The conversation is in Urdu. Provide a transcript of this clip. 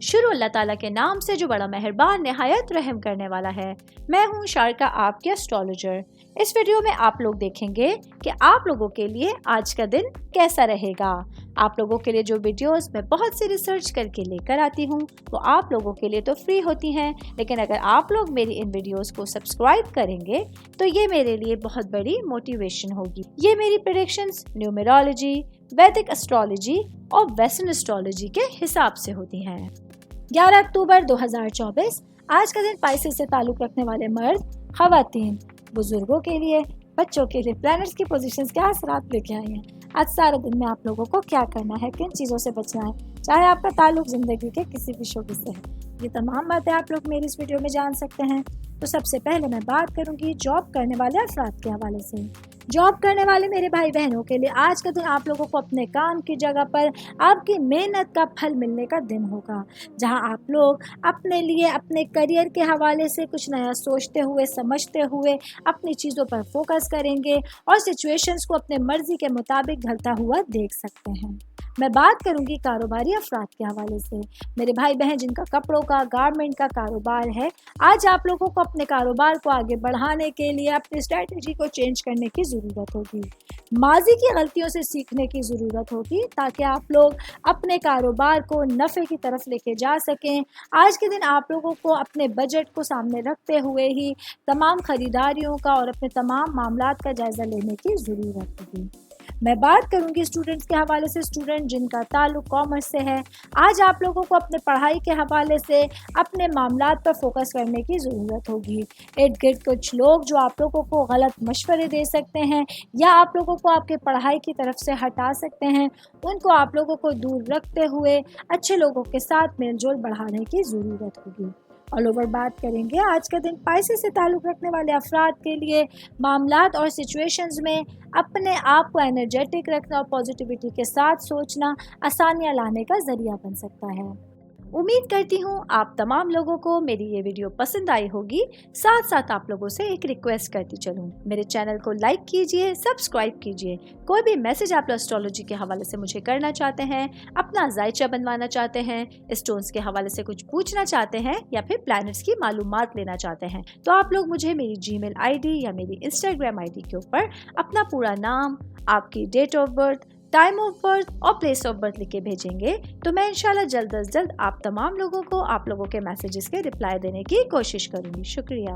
شروع اللہ تعالیٰ کے نام سے جو بڑا مہربان نہایت رحم کرنے والا ہے۔ میں ہوں شارکا، آپ کے اسٹرالوجر۔ اس ویڈیو میں آپ لوگ دیکھیں گے کہ آپ لوگوں کے لیے آج کا دن کیسا رہے گا۔ آپ لوگوں کے لیے جو ویڈیوز میں بہت سی ریسرچ کر کے لے کر آتی ہوں وہ آپ لوگوں کے لیے تو فری ہوتی ہیں، لیکن اگر آپ لوگ میری ان ویڈیوز کو سبسکرائب کریں گے تو یہ میرے لیے بہت بڑی موٹیویشن ہوگی۔ یہ میری پریڈکشنز نیومرولوجی، ویدک اسٹرالوجی اور ویسٹرن اسٹرالوجی کے حساب سے ہوتی ہیں۔ 11 اکتوبر 2024 آج کا دن پائسس سے تعلق رکھنے والے مرد، خواتین، بزرگوں کے لیے، بچوں کے لیے پلانٹس کی پوزیشنز کیا اثرات لے کے آئی ہیں۔ آج سارے دن میں آپ لوگوں کو کیا کرنا ہے، کن چیزوں سے بچنا ہے، چاہے آپ کا تعلق زندگی کے کسی بھی شعبے سے ہے، یہ تمام باتیں آپ لوگ میری اس ویڈیو میں جان سکتے ہیں۔ تو سب سے پہلے میں بات کروں گی جاب کرنے والے افراد کے حوالے سے۔ جاب کرنے والے میرے بھائی بہنوں کے لیے آج کا دن آپ لوگوں کو اپنے کام کی جگہ پر آپ کی محنت کا پھل ملنے کا دن ہوگا، جہاں آپ لوگ اپنے لیے اپنے کریئر کے حوالے سے کچھ نیا سوچتے ہوئے، سمجھتے ہوئے اپنی چیزوں پر فوکس کریں گے اور سچویشنز کو اپنے مرضی کے مطابق ڈھلتا ہوا دیکھ سکتے ہیں۔ میں بات کروں گی کاروباری افراد کے حوالے سے۔ میرے بھائی بہن جن کا کپڑوں کا، گارمنٹ کا کاروبار ہے، آج آپ لوگوں کو اپنے کاروبار کو آگے بڑھانے کے لیے اپنی اسٹریٹجی کو چینج کرنے کی ضرورت ہوگی۔ ماضی کی غلطیوں سے سیکھنے کی ضرورت ہوگی تاکہ آپ لوگ اپنے کاروبار کو نفع کی طرف لے کے جا سکیں۔ آج کے دن آپ لوگوں کو اپنے بجٹ کو سامنے رکھتے ہوئے ہی تمام خریداریوں کا اور اپنے تمام معاملات کا جائزہ لینے کی ضرورت ہوگی۔ میں بات کروں گی اسٹوڈنٹس کے حوالے سے۔ اسٹوڈنٹ جن کا تعلق کامرس سے ہے، آج آپ لوگوں کو اپنے پڑھائی کے حوالے سے اپنے معاملات پر فوکس کرنے کی ضرورت ہوگی۔ ارد گرد کچھ لوگ جو آپ لوگوں کو غلط مشورے دے سکتے ہیں یا آپ لوگوں کو آپ کے پڑھائی کی طرف سے ہٹا سکتے ہیں، ان کو آپ لوگوں کو دور رکھتے ہوئے اچھے لوگوں کے ساتھ میل جول بڑھانے کی ضرورت ہوگی۔ آل اوور بات کریں گے آج کا دن پائسس سے تعلق رکھنے والے افراد کے لیے معاملات اور سچویشنز میں اپنے آپ کو انرجیٹک رکھنا اور پازیٹیوٹی کے ساتھ سوچنا آسانیاں لانے کا ذریعہ بن سکتا ہے۔ امید کرتی ہوں آپ تمام لوگوں کو میری یہ ویڈیو پسند آئی ہوگی۔ ساتھ ساتھ آپ لوگوں سے ایک ریکویسٹ کرتی چلوں، میرے چینل کو لائک کیجئے، سبسکرائب کیجئے۔ کوئی بھی میسج آپ اسٹرالوجی کے حوالے سے مجھے کرنا چاہتے ہیں، اپنا ذائچہ بنوانا چاہتے ہیں، اسٹونز کے حوالے سے کچھ پوچھنا چاہتے ہیں یا پھر پلانٹس کی معلومات لینا چاہتے ہیں، تو آپ لوگ مجھے میری جی میل آئی ڈی یا میری انسٹاگرام آئی ڈی کے اوپر اپنا پورا نام، آپ کی date of birth, time of birth اور پلیس آف برتھ لکھ کے بھیجیں گے تو میں انشاءاللہ جلد از جلد آپ تمام لوگوں کو آپ لوگوں کے میسیجز کے رپلائی دینے کی کوشش کروں گی۔ شکریہ۔